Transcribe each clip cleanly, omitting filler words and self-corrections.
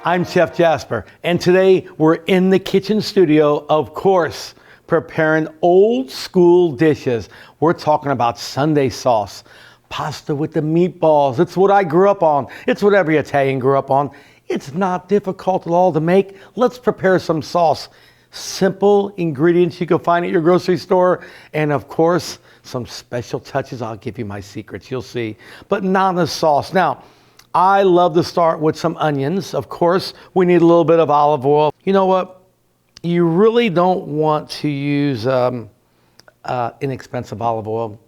I'm Chef Jasper, and today we're in the kitchen studio, of course, preparing old school dishes. We're talking about Sunday sauce, pasta with the meatballs. It's what I grew up on. It's what every Italian grew up on. It's not difficult at all to make. Let's prepare some sauce. Simple ingredients you can find at your grocery store, and of course, some special touches. I'll give you my secrets, you'll see. But nana sauce. Now, I love to start with some onions. Of course, we need a little bit of olive oil. You know what? You really don't want to use inexpensive olive oil.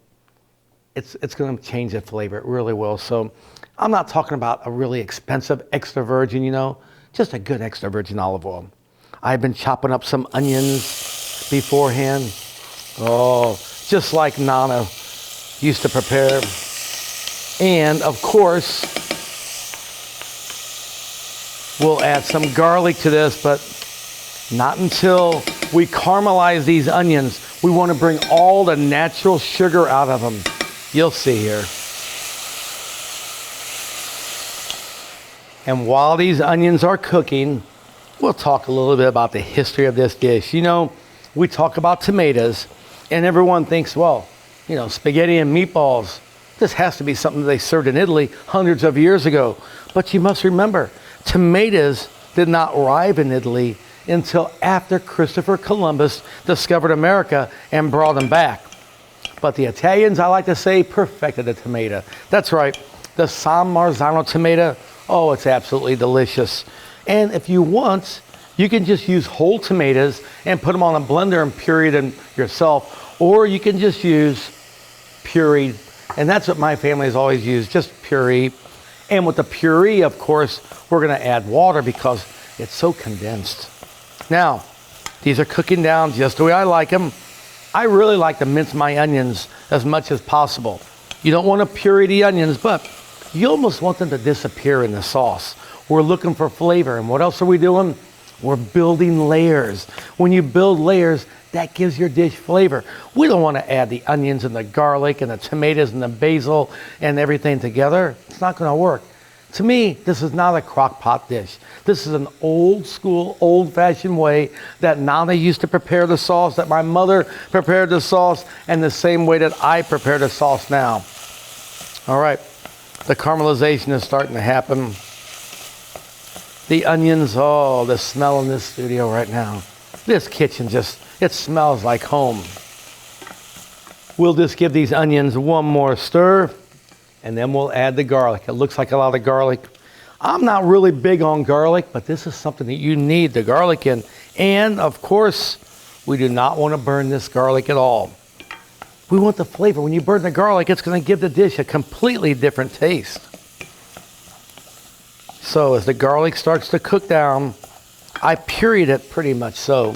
It's going to change the flavor. It really will. So I'm not talking about a really expensive extra virgin, you know, just a good extra virgin olive oil. I've been chopping up some onions beforehand. Oh, just like Nana used to prepare. And of course, we'll add some garlic to this, but not until we caramelize these onions. We want to bring all the natural sugar out of them. You'll see here. And while these onions are cooking, we'll talk a little bit about the history of this dish. You know, we talk about tomatoes, and everyone thinks, well, you know, spaghetti and meatballs, this has to be something that they served in Italy hundreds of years ago. But you must remember, tomatoes did not arrive in Italy until after Christopher Columbus discovered America and brought them back. But the Italians, I like to say, perfected the tomato. That's right, the San Marzano tomato, oh, it's absolutely delicious. And if you want, you can just use whole tomatoes and put them on a blender and puree them yourself, or you can just use pureed, and that's what my family has always used, just puree. And with the puree, of course, we're going to add water because it's so condensed. Now, these are cooking down just the way I like them. I really like to mince my onions as much as possible. You don't want to puree the onions, but you almost want them to disappear in the sauce. We're looking for flavor, and what else are we doing? We're building layers. When you build layers, that gives your dish flavor. We don't want to add the onions and the garlic and the tomatoes and the basil and everything together. It's not going to work. To me, this is not a crock pot dish. This is an old school, old fashioned way that Nana used to prepare the sauce, that my mother prepared the sauce, and the same way that I prepare the sauce now. All right, the caramelization is starting to happen. The onions, oh, the smell in this studio right now. This kitchen just, it smells like home. We'll just give these onions one more stir, and then we'll add the garlic. It looks like a lot of garlic. I'm not really big on garlic, but this is something that you need the garlic in. And of course, we do not want to burn this garlic at all. We want the flavor. When you burn the garlic, it's going to give the dish a completely different taste. So as the garlic starts to cook down, I pureed it pretty much so,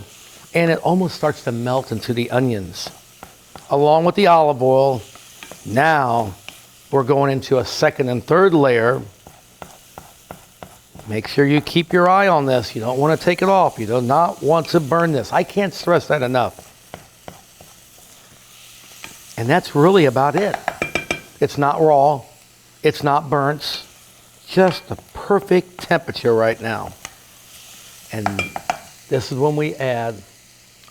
and it almost starts to melt into the onions. Along with the olive oil, now we're going into a second and third layer. Make sure you keep your eye on this. You don't want to take it off. You do not want to burn this. I can't stress that enough. And that's really about it. It's not raw. It's not burnt. Just the perfect temperature right now. And this is when we add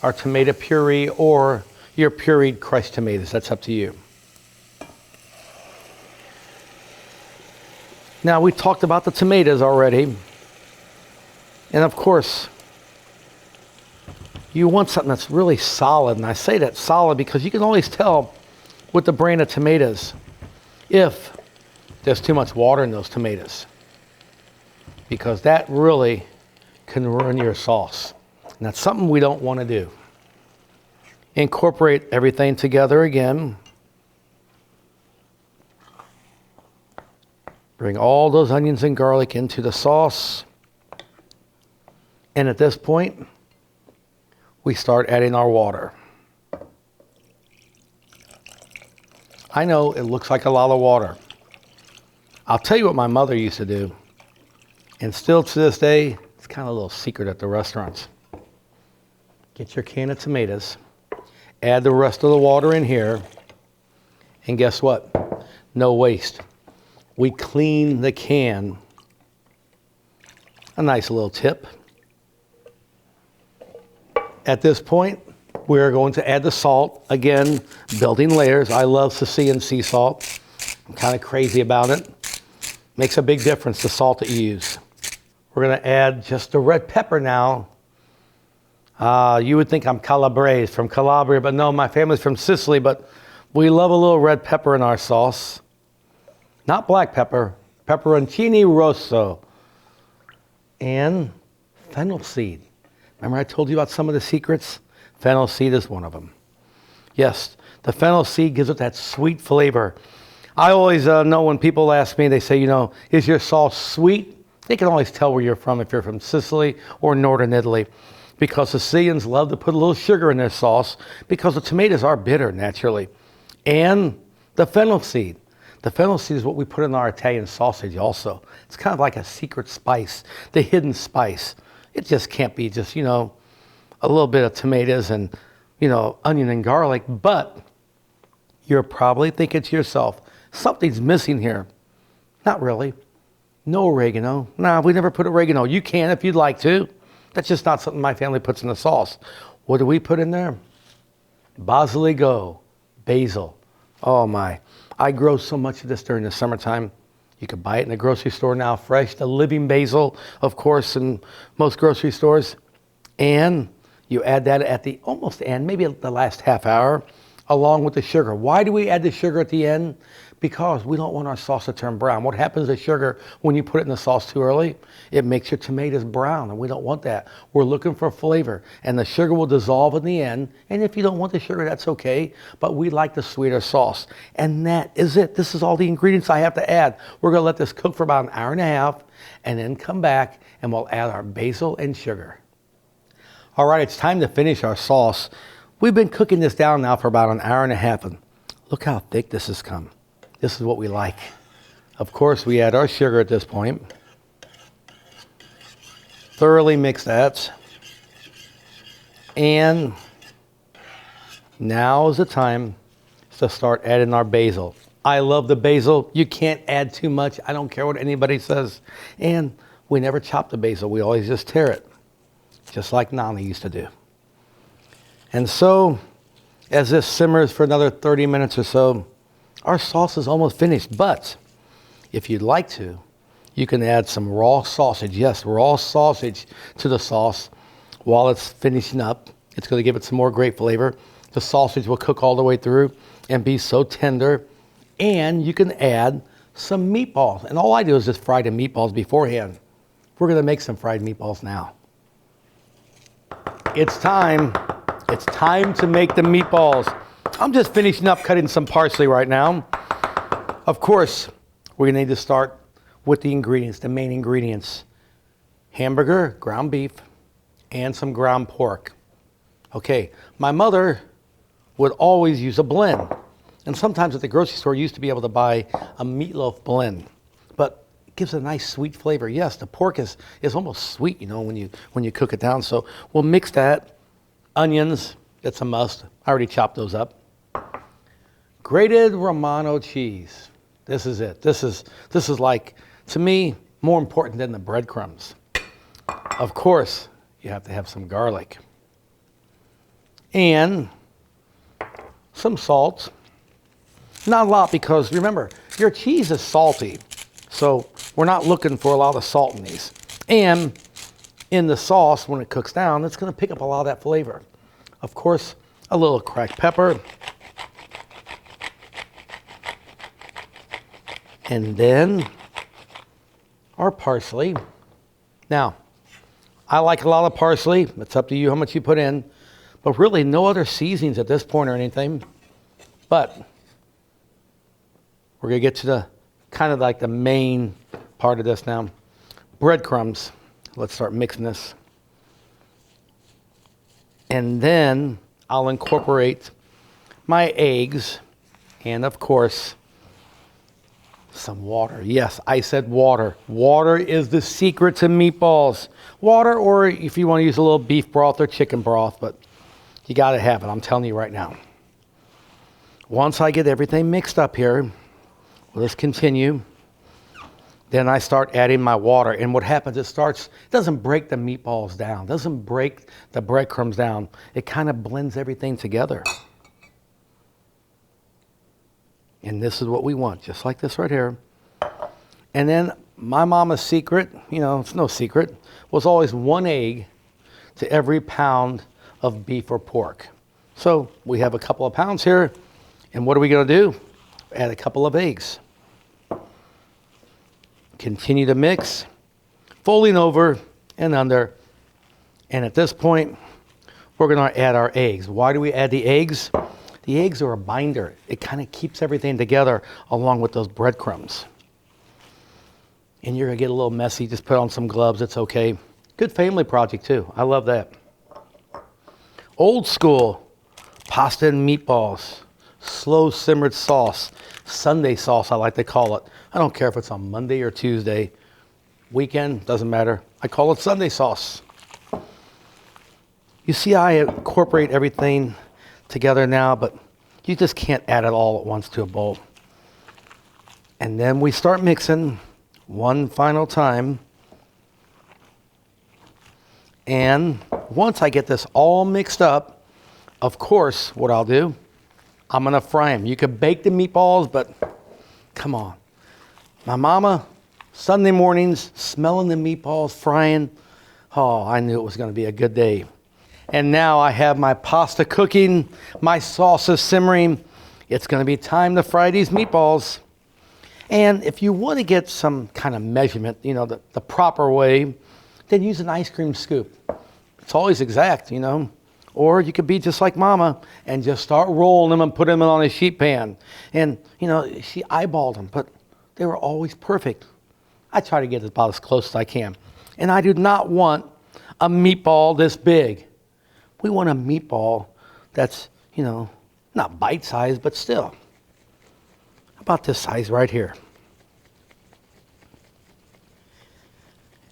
our tomato puree or your pureed crushed tomatoes. That's up to you. Now, we talked about the tomatoes already. And of course, you want something that's really solid. And I say that solid because you can always tell with the brand of tomatoes if there's too much water in those tomatoes, because that really can ruin your sauce. And that's something we don't want to do. Incorporate everything together again. Bring all those onions and garlic into the sauce. And at this point, we start adding our water. I know it looks like a lot of water. I'll tell you what my mother used to do. And still to this day, it's kind of a little secret at the restaurants. Get your can of tomatoes, add the rest of the water in here, and guess what? No waste. We clean the can a nice little tip. At this point, we're going to add the salt. Again, building layers. I love Sicilian sea salt. I'm kind of crazy about it. Makes a big difference, the salt that you use. We're going to add just the red pepper now. You would think I'm Calabrese from Calabria, but no, my family's from Sicily, but we love a little red pepper in our sauce. Not black pepper, pepperoncini rosso. And fennel seed. Remember I told you about some of the secrets? Fennel seed is one of them. Yes, the fennel seed gives it that sweet flavor. I always know when people ask me, they say, is your sauce sweet? They can always tell where you're from if you're from Sicily or Northern Italy, because Sicilians love to put a little sugar in their sauce because the tomatoes are bitter naturally. And the fennel seed. The fennel seed is what we put in our Italian sausage also. It's kind of like a secret spice, the hidden spice. It just can't be just, a little bit of tomatoes and, onion and garlic, but you're probably thinking to yourself, something's missing here. Not really. No oregano. Nah, we never put oregano. You can if you'd like to. That's just not something my family puts in the sauce. What do we put in there? Basilico, basil. Oh my. I grow so much of this during the summertime. You can buy it in the grocery store now, fresh. The living basil, of course, in most grocery stores. And you add that at the almost end, maybe at the last half hour, along with the sugar. Why do we add the sugar at the end? Because we don't want our sauce to turn brown. What happens to sugar when you put it in the sauce too early? It makes your tomatoes brown, and we don't want that. We're looking for flavor, and the sugar will dissolve in the end. And if you don't want the sugar, that's okay, but we like the sweeter sauce. And that is it. This is all the ingredients I have to add. We're gonna let this cook for about an hour and a half, and then come back, and we'll add our basil and sugar. All right, it's time to finish our sauce. We've been cooking this down now for about an hour and a half, and look how thick this has come. This is what we like. Of course, we add our sugar at this point. Thoroughly mix that. And now is the time to start adding our basil. I love the basil. You can't add too much. I don't care what anybody says. And we never chop the basil. We always just tear it, just like Nana used to do. And so, as this simmers for another 30 minutes or so, our sauce is almost finished, but if you'd like to, you can add some raw sausage. Yes, raw sausage to the sauce while it's finishing up. It's going to give it some more great flavor. The sausage will cook all the way through and be so tender. And you can add some meatballs. And all I do is just fry the meatballs beforehand. We're going to make some fried meatballs now. It's time. It's time to make the meatballs. I'm just finishing up cutting some parsley right now. Of course, we're going to need to start with the ingredients, the main ingredients. Hamburger, ground beef, and some ground pork. Okay, my mother would always use a blend. And sometimes at the grocery store, you used to be able to buy a meatloaf blend. But it gives a nice sweet flavor. Yes, the pork is almost sweet, when you cook it down. So we'll mix that. Onions, that's a must. I already chopped those up. Grated Romano cheese. This is it. This is like, to me, more important than the breadcrumbs. Of course, you have to have some garlic. And some salt. Not a lot because, remember, your cheese is salty. So we're not looking for a lot of salt in these. And in the sauce, when it cooks down, it's going to pick up a lot of that flavor. Of course, a little cracked pepper. And then our parsley. Now, I like a lot of parsley. It's up to you how much you put in. But really, no other seasonings at this point or anything. But we're going to get to the kind of like the main part of this now. Breadcrumbs. Let's start mixing this. And then I'll incorporate my eggs and, of course, some water. Yes, I said water. Water is the secret to meatballs. Water, or if you want to use a little beef broth or chicken broth, but you got to have it. I'm telling you right now. Once I get everything mixed up here, we'll just continue. Then I start adding my water. And what happens, it doesn't break the meatballs down, doesn't break the breadcrumbs down. It kind of blends everything together. And this is what we want, just like this right here. And then my mama's secret, it's no secret, was always 1 egg to every pound of beef or pork. So we have a couple of pounds here. And what are we going to do? Add a couple of eggs. Continue to mix, folding over and under. And at this point, we're going to add our eggs. Why do we add the eggs? The eggs are a binder. It kind of keeps everything together along with those breadcrumbs. And you're going to get a little messy. Just put on some gloves. It's okay. Good family project, too. I love that. Old school pasta and meatballs. Slow simmered sauce. Sunday sauce, I like to call it. I don't care if it's on Monday or Tuesday. Weekend, doesn't matter. I call it Sunday sauce. You see, I incorporate everything together now, but you just can't add it all at once to a bowl. And then we start mixing one final time. And once I get this all mixed up, of course, what I'll do, I'm going to fry them. You could bake the meatballs, but come on. My mama, Sunday mornings, smelling the meatballs, frying. Oh, I knew it was going to be a good day. And now I have my pasta cooking, my sauce is simmering. It's going to be time to fry these meatballs. And if you want to get some kind of measurement, the proper way, then use an ice cream scoop. It's always exact, Or you could be just like Mama and just start rolling them and put them on a sheet pan. And, she eyeballed them, but they were always perfect. I try to get about as close as I can. And I do not want a meatball this big. We want a meatball that's, not bite-sized, but still about this size right here.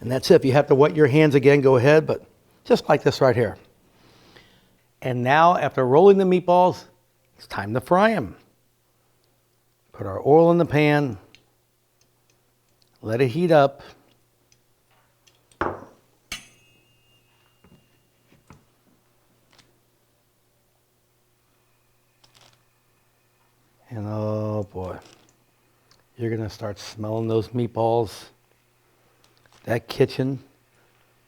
And that's it. If you have to wet your hands again, go ahead, but just like this right here. And now, after rolling the meatballs, it's time to fry them. Put our oil in the pan. Let it heat up. And oh boy, you're going to start smelling those meatballs. That kitchen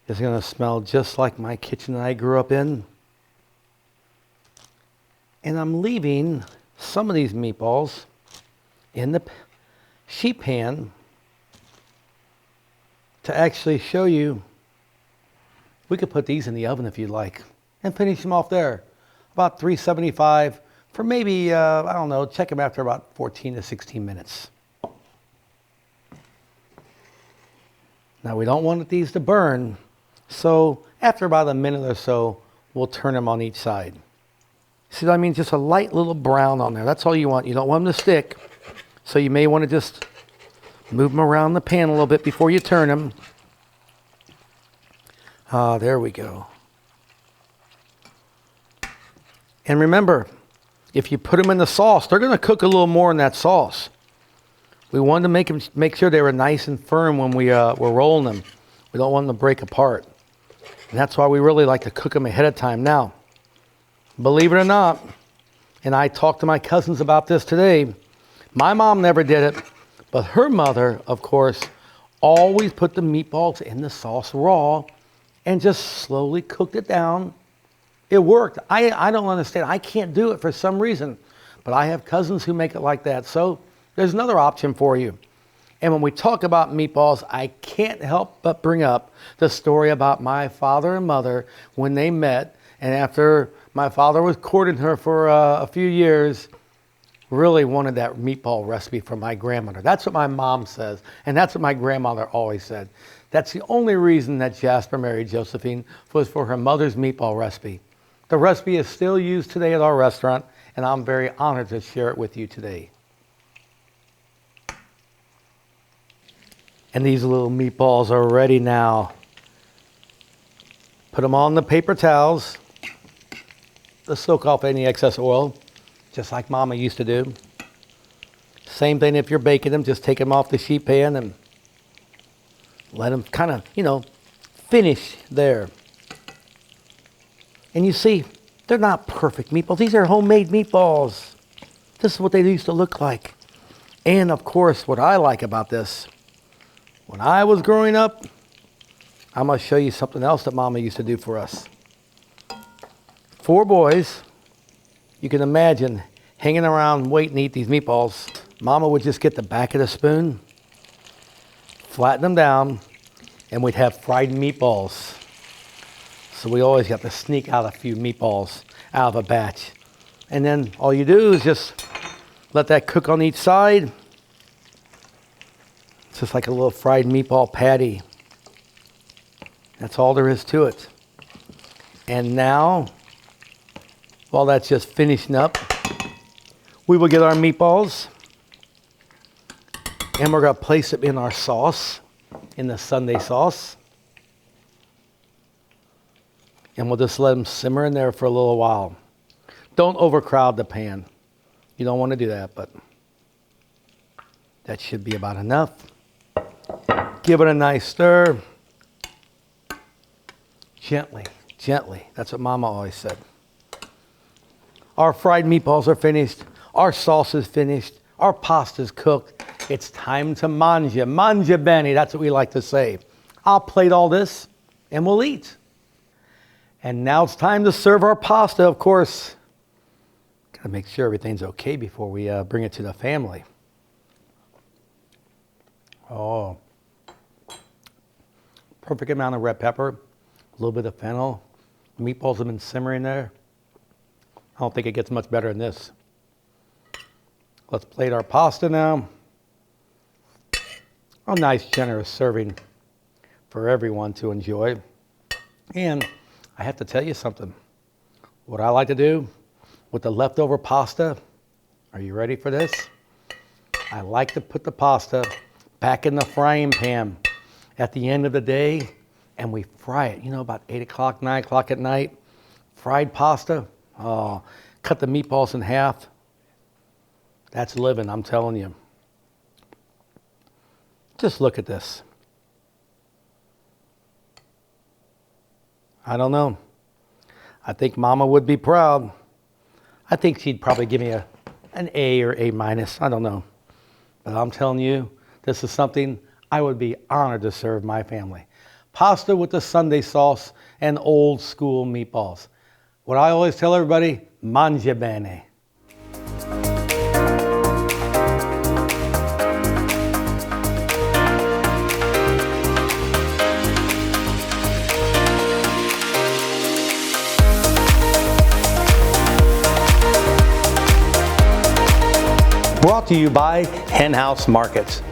is going to smell just like my kitchen that I grew up in. And I'm leaving some of these meatballs in the sheet pan to actually show you. We could put these in the oven if you'd like and finish them off there. About 375 for maybe, check them after about 14 to 16 minutes. Now we don't want these to burn, so after about a minute or so, we'll turn them on each side. See what I mean? Just a light little brown on there. That's all you want. You don't want them to stick, so you may want to just move them around the pan a little bit before you turn them. There we go. And remember, if you put them in the sauce, they're going to cook a little more in that sauce. We wanted to make sure they were nice and firm when we were rolling them. We don't want them to break apart. And that's why we really like to cook them ahead of time. Now, believe it or not, and I talked to my cousins about this today, my mom never did it, but her mother, of course, always put the meatballs in the sauce raw and just slowly cooked it down. It worked. I don't understand. I can't do it for some reason, but I have cousins who make it like that. So there's another option for you. And when we talk about meatballs, I can't help but bring up the story about my father and mother when they met. And after my father was courting her for a few years, really wanted that meatball recipe from my grandmother. That's what my mom says. And that's what my grandmother always said. That's the only reason that Jasper married Josephine was for her mother's meatball recipe. The recipe is still used today at our restaurant, and I'm very honored to share it with you today. And these little meatballs are ready now. Put them on the paper towels to soak off any excess oil, just like Mama used to do. Same thing if you're baking them, just take them off the sheet pan and Let them kind of, finish there. And you see, they're not perfect meatballs. These are homemade meatballs. This is what they used to look like. And of course, what I like about this, when I was growing up, I'm going to show you something else that Mama used to do for us. 4 boys, you can imagine hanging around waiting to eat these meatballs. Mama would just get the back of the spoon, flatten them down, and we'd have fried meatballs. So we always got to sneak out a few meatballs out of a batch. And then all you do is just let that cook on each side. It's just like a little fried meatball patty. That's all there is to it. And now, while that's just finishing up, we will get our meatballs and we're going to place it in our sauce, in the Sunday sauce. And we'll just let them simmer in there for a little while. Don't overcrowd the pan. You don't want to do that, but that should be about enough. Give it a nice stir. Gently, gently. That's what Mama always said. Our fried meatballs are finished. Our sauce is finished. Our pasta's cooked. It's time to mangia. Mangia bene, that's what we like to say. I'll plate all this and we'll eat. And now it's time to serve our pasta, of course. Gotta make sure everything's okay before we bring it to the family. Oh, perfect amount of red pepper, a little bit of fennel. Meatballs have been simmering there. I don't think it gets much better than this. Let's plate our pasta now. A nice generous serving for everyone to enjoy. And I have to tell you something. What I like to do with the leftover pasta, are you ready for this? I like to put the pasta back in the frying pan at the end of the day and we fry it, about 8 o'clock, 9 o'clock at night. Fried pasta, cut the meatballs in half. That's living, I'm telling you. Just look at this. I don't know. I think Mama would be proud. I think she'd probably give me an A or A minus. I don't know. But I'm telling you, this is something I would be honored to serve my family. Pasta with the Sunday sauce and old school meatballs. What I always tell everybody, mangia bene. Brought to you by Hen House Markets.